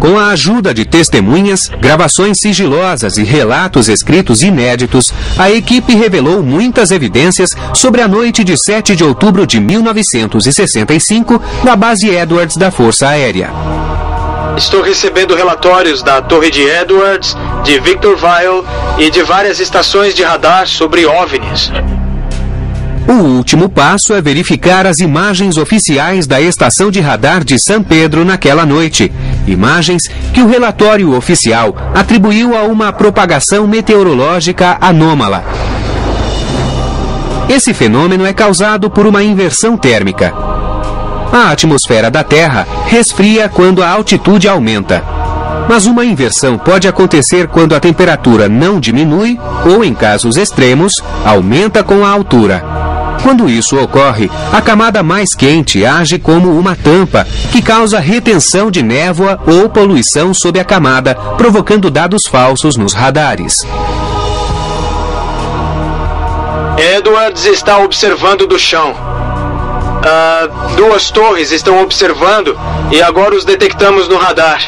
Com a ajuda de testemunhas, gravações sigilosas e relatos escritos inéditos, a equipe revelou muitas evidências sobre a noite de 7 de outubro de 1965 na base Edwards da Força Aérea. Estou recebendo relatórios da Torre de Edwards, de Victorville e de várias estações de radar sobre OVNIs. O último passo é verificar as imagens oficiais da estação de radar de San Pedro naquela noite. Imagens que o relatório oficial atribuiu a uma propagação meteorológica anômala. Esse fenômeno é causado por uma inversão térmica. A atmosfera da Terra resfria quando a altitude aumenta. Mas uma inversão pode acontecer quando a temperatura não diminui ou, em casos extremos, aumenta com a altura. Quando isso ocorre, a camada mais quente age como uma tampa que causa retenção de névoa ou poluição sob a camada, provocando dados falsos nos radares. Edwards está observando do chão. Duas torres estão observando e agora os detectamos no radar.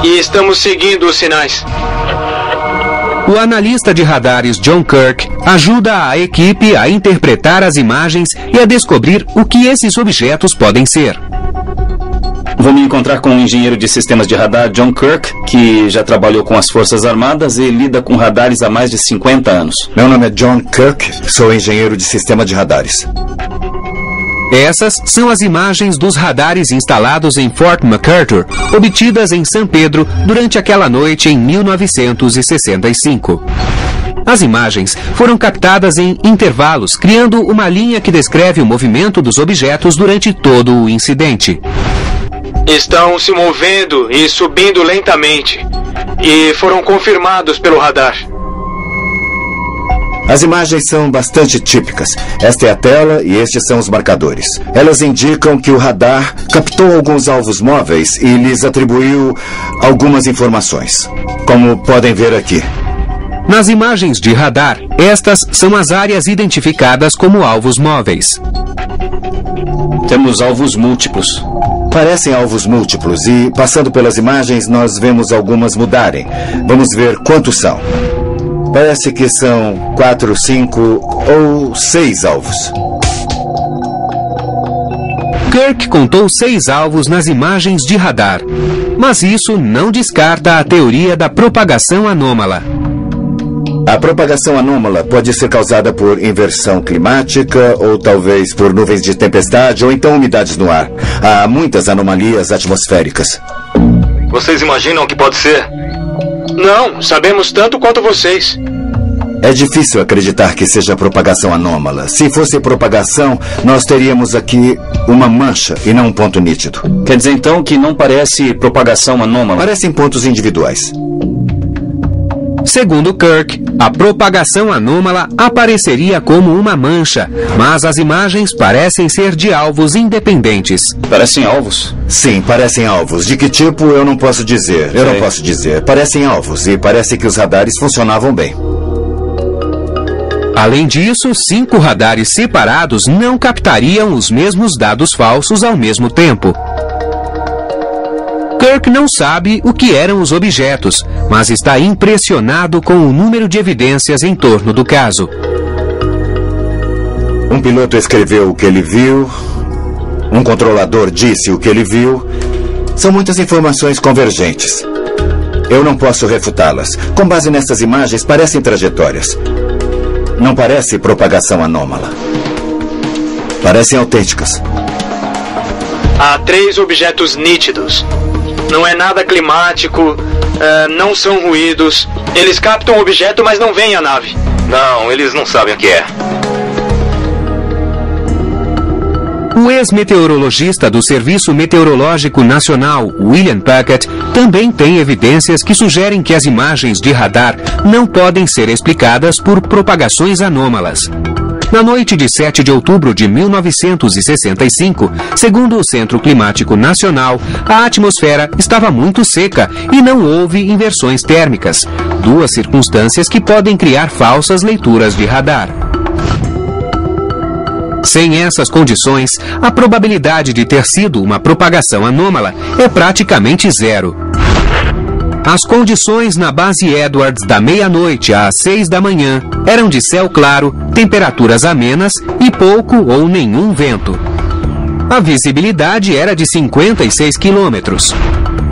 E estamos seguindo os sinais. O analista de radares John Kirk ajuda a equipe a interpretar as imagens e a descobrir o que esses objetos podem ser. Vou me encontrar com o engenheiro de sistemas de radar John Kirk, que já trabalhou com as Forças Armadas e lida com radares há mais de 50 anos. Meu nome é John Kirk, sou engenheiro de sistema de radares. Essas são as imagens dos radares instalados em Fort MacArthur, obtidas em San Pedro durante aquela noite em 1965. As imagens foram captadas em intervalos, criando uma linha que descreve o movimento dos objetos durante todo o incidente. Estão se movendo e subindo lentamente, e foram confirmados pelo radar. As imagens são bastante típicas. Esta é a tela e estes são os marcadores. Elas indicam que o radar captou alguns alvos móveis e lhes atribuiu algumas informações, como podem ver aqui. Nas imagens de radar, estas são as áreas identificadas como alvos móveis. Temos alvos múltiplos. Parecem alvos múltiplos e, passando pelas imagens, nós vemos algumas mudarem. Vamos ver quantos são. Parece que são 4, 5 ou 6 alvos. Kirk contou 6 alvos nas imagens de radar, mas isso não descarta a teoria da propagação anômala. A propagação anômala pode ser causada por inversão climática ou talvez por nuvens de tempestade ou então umidades no ar. Há muitas anomalias atmosféricas. Vocês imaginam o que pode ser? Não, sabemos tanto quanto vocês. É difícil acreditar que seja propagação anômala. Se fosse propagação, nós teríamos aqui uma mancha e não um ponto nítido. Quer dizer então que não parece propagação anômala? Parecem pontos individuais. Segundo Kirk, a propagação anômala apareceria como uma mancha, mas as imagens parecem ser de alvos independentes. Parecem alvos? Sim, parecem alvos. De que tipo, eu não posso dizer. Eu não posso dizer. Parecem alvos e parece que os radares funcionavam bem. Além disso, 5 radares separados não captariam os mesmos dados falsos ao mesmo tempo. Kirk não sabe o que eram os objetos, mas está impressionado com o número de evidências em torno do caso. Um piloto escreveu o que ele viu, um controlador disse o que ele viu. São muitas informações convergentes. Eu não posso refutá-las. Com base nessas imagens, parecem trajetórias. Não parece propagação anômala. Parecem autênticas. Há 3 objetos nítidos. Não é nada climático, não são ruídos. Eles captam o objeto, mas não veem a nave. Não, eles não sabem o que é. O ex-meteorologista do Serviço Meteorológico Nacional, William Puckett, também tem evidências que sugerem que as imagens de radar não podem ser explicadas por propagações anômalas. Na noite de 7 de outubro de 1965, segundo o Centro Climático Nacional, a atmosfera estava muito seca e não houve inversões térmicas, 2 circunstâncias que podem criar falsas leituras de radar. Sem essas condições, a probabilidade de ter sido uma propagação anômala é praticamente 0. As condições na base Edwards da meia-noite às 6 da manhã eram de céu claro, temperaturas amenas e pouco ou nenhum vento. A visibilidade era de 56 quilômetros.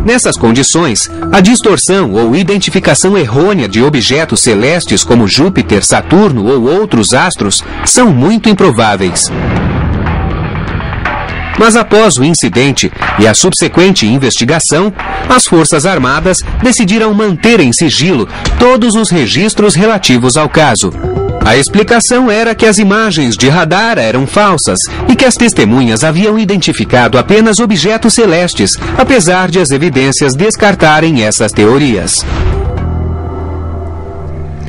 Nessas condições, a distorção ou identificação errônea de objetos celestes como Júpiter, Saturno ou outros astros são muito improváveis. Mas após o incidente e a subsequente investigação, as Forças Armadas decidiram manter em sigilo todos os registros relativos ao caso. A explicação era que as imagens de radar eram falsas e que as testemunhas haviam identificado apenas objetos celestes, apesar de as evidências descartarem essas teorias.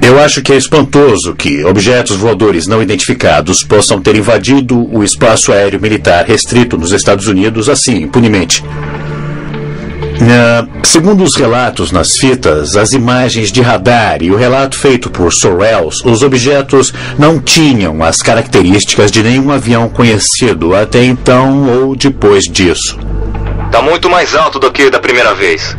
Eu acho que é espantoso que objetos voadores não identificados possam ter invadido o espaço aéreo militar restrito nos Estados Unidos assim, impunemente. Segundo os relatos nas fitas, as imagens de radar e o relato feito por Sorrells, os objetos não tinham as características de nenhum avião conhecido até então ou depois disso. Tá muito mais alto do que da primeira vez.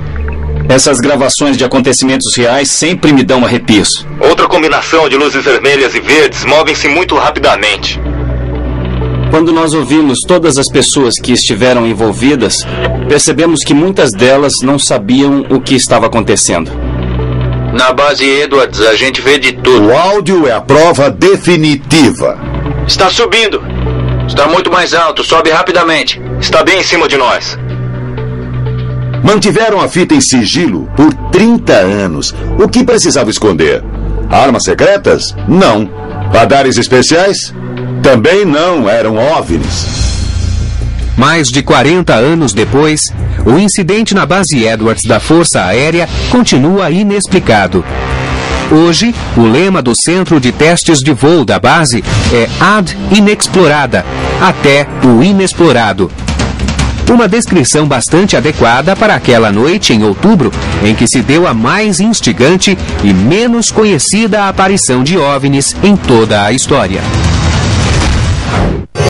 Essas gravações de acontecimentos reais sempre me dão arrepios. Outra combinação de luzes vermelhas e verdes movem-se muito rapidamente. Quando nós ouvimos todas as pessoas que estiveram envolvidas, percebemos que muitas delas não sabiam o que estava acontecendo. Na base Edwards, a gente vê de tudo. O áudio é a prova definitiva. Está subindo. Está muito mais alto, sobe rapidamente. Está bem em cima de nós. Mantiveram a fita em sigilo por 30 anos. O que precisava esconder? Armas secretas? Não. Radares especiais? Também não, eram OVNIs. Mais de 40 anos depois, o incidente na base Edwards da Força Aérea continua inexplicado. Hoje, o lema do Centro de Testes de Voo da base é Ad Inexplorada, até o inexplorado. Uma descrição bastante adequada para aquela noite em outubro, em que se deu a mais instigante e menos conhecida aparição de OVNIs em toda a história.